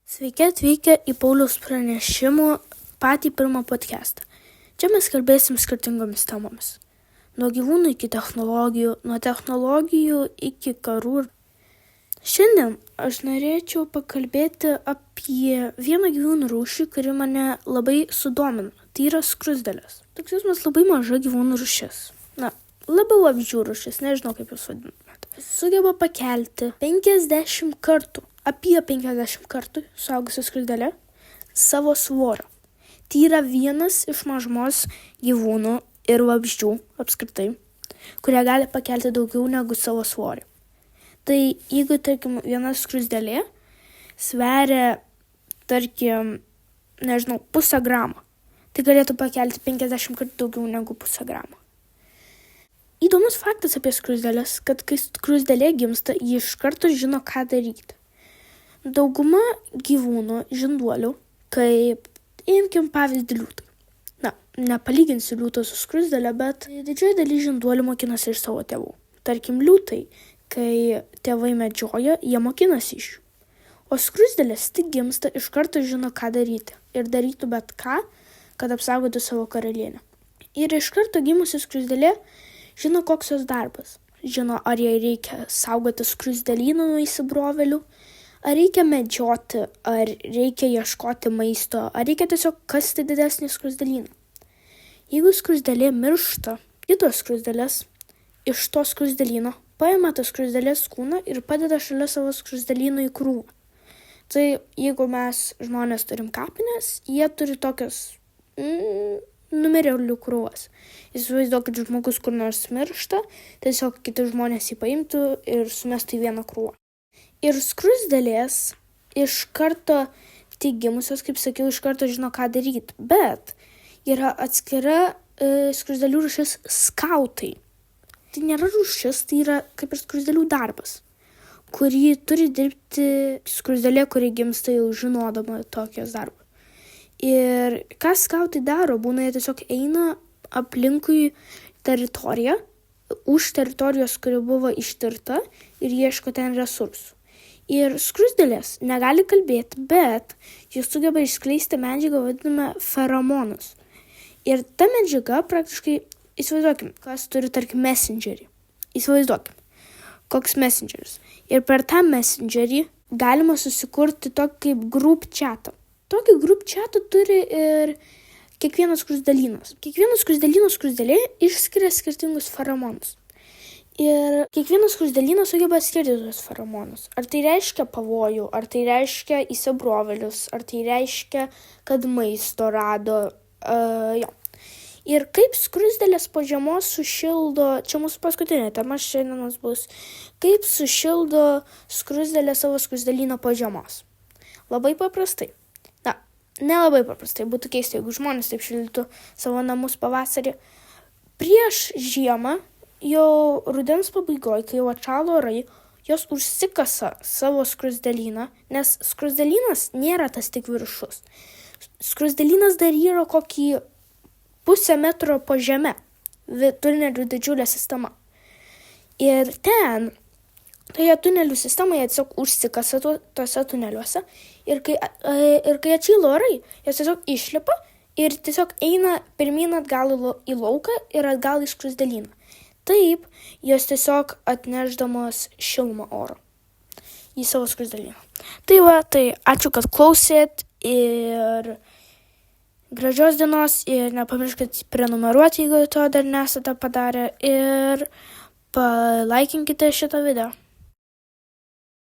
Sveiki atvykę į Pauliaus pranešimų patį pirmą podcastą. Čia mes kalbėsim skirtingomis temomis. Nuo gyvūnų iki technologijų, nuo technologijų iki karų. Šiandien aš norėčiau pakalbėti apie vieną gyvūnų rūšį, kuri mane labai sudomino. Tai yra skruzdėlės. Toks jausmas labai maža gyvūnų rūšis. Labiau vabzdžių rūšis, nežinau kaip jūs vadinate. Sugeba pakelti 50 kartų. Apie 50 kartų suaugusi skruzdėlė savo svorio. Tai yra vienas iš mažumos gyvūnų ir vabzdžių apskritai, kurie gali pakelti daugiau negu savo svorį. Tai jeigu, tarkim, viena skruzdėlė sveria, tarkim, pusę gramo, tai galėtų pakelti 50 kartų daugiau negu pusę gramo. Įdomus faktas apie skruzdėlės, kad kai skruzdėlė gimsta, ji iš karto žino, ką daryti. Dauguma gyvūnų, žinduolių, kaip, imkim pavyzdį liūtai. Nepalyginsiu liūto su skruzdėle, bet didžioji dalis žinduolių mokinasi iš savo tėvų. Tarkim, liūtai, kai tėvai medžioja, jie mokinasi iš jų. O skruzdėlės tik gimsta, iš karto žino, ką daryti. Ir darytų bet ką, kad apsaugotų savo karalienę. Ir iš karto gimusi skruzdėlė žino, koks jos darbas. Žino, ar jai reikia saugoti skruzdėlyną nuo įsibrovėlių, ar reikia medžioti, ar reikia ieškoti maisto, ar reikia tiesiog kasti didesnį skruzdėlyną. Jeigu skruzdėlė miršta, kitos skruzdėlės iš to skruzdėlyno paima tą skruzdėlės kūną ir padeda šalia savo skruzdėlyno į krūvą. Tai jeigu mes žmonės turim kapines, jie turi tokias numirėlių krūvas. Įsivaizduokit, žmogus kur nors miršta, tiesiog kiti žmonės jį paimtų ir sumestų į vieną krūvą. Ir skruzdėlės iš karto tik gimusios, kaip sakiau, iš karto žino, ką daryti. Bet yra atskira skruzdėlių rūšis skautai. Tai nėra rūšis, tai yra kaip ir skruzdėlių darbas, kurį turi dirbti skruzdėlė, kuri gimsta jau žinodama tokios darbą. Ir ką skautai daro, būna jie tiesiog eina aplinkui teritoriją, už teritorijos, kuri buvo ištirta ir ieško ten resursų. Ir skruzdėlės negali kalbėti, bet jis sugeba išskleisti medžiagą vadinamą feromonus. Ir ta medžiaga praktiškai, įsivaizduokim, kas turi, tarkim, messengerį. Įsivaizduokim, koks messengeris. Ir per tą messengerį galima susikurti tokį kaip group chatą. Tokį group chatą turi ir kiekvienas skruzdėlynas. Kiekvienas skruzdėlyno skruzdėlė išskiria skirtingus feromonus. Ir kiekvienas skruzdėlynas sugeba skirti tuos feromonus. Ar tai reiškia pavojų, ar tai reiškia įsibrovėlius, ar tai reiškia, kad maisto rado. Ir kaip skruzdėlės po žiemos sušildo, čia mūsų paskutinė tema šiandienos bus, kaip sušildo skruzdėlė savo skruzdėlyną po žiemos. Labai paprastai. Nelabai paprastai, būtų keista, jeigu žmonės taip šildytų savo namus pavasarį. Prieš žiemą, jau rudens pabaigoje, kai jau atšalo orai, jos užsikasa savo skruzdėlyną, nes skruzdėlynas nėra tas tik viršus. Skruzdėlynas dar yra kokį 0,5 metro po žeme, tunelių didžiulė sistema. Ir ten, toje tunelių sistemoje tiesiog užsikasa tuose tuneliuose ir kai atšyla orai, jos tiesiog išlipa ir tiesiog eina pirmyn atgal į lauką ir atgal į skruzdėlyną. Taip, jos tiesiog atnešdamos šilumą oro į savo skruzdėlyną. Tai ačiū, kad klausėt ir gražios dienos ir nepamirškit prenumeruoti, jeigu to dar nesate padarę ir palaikinkite šitą video.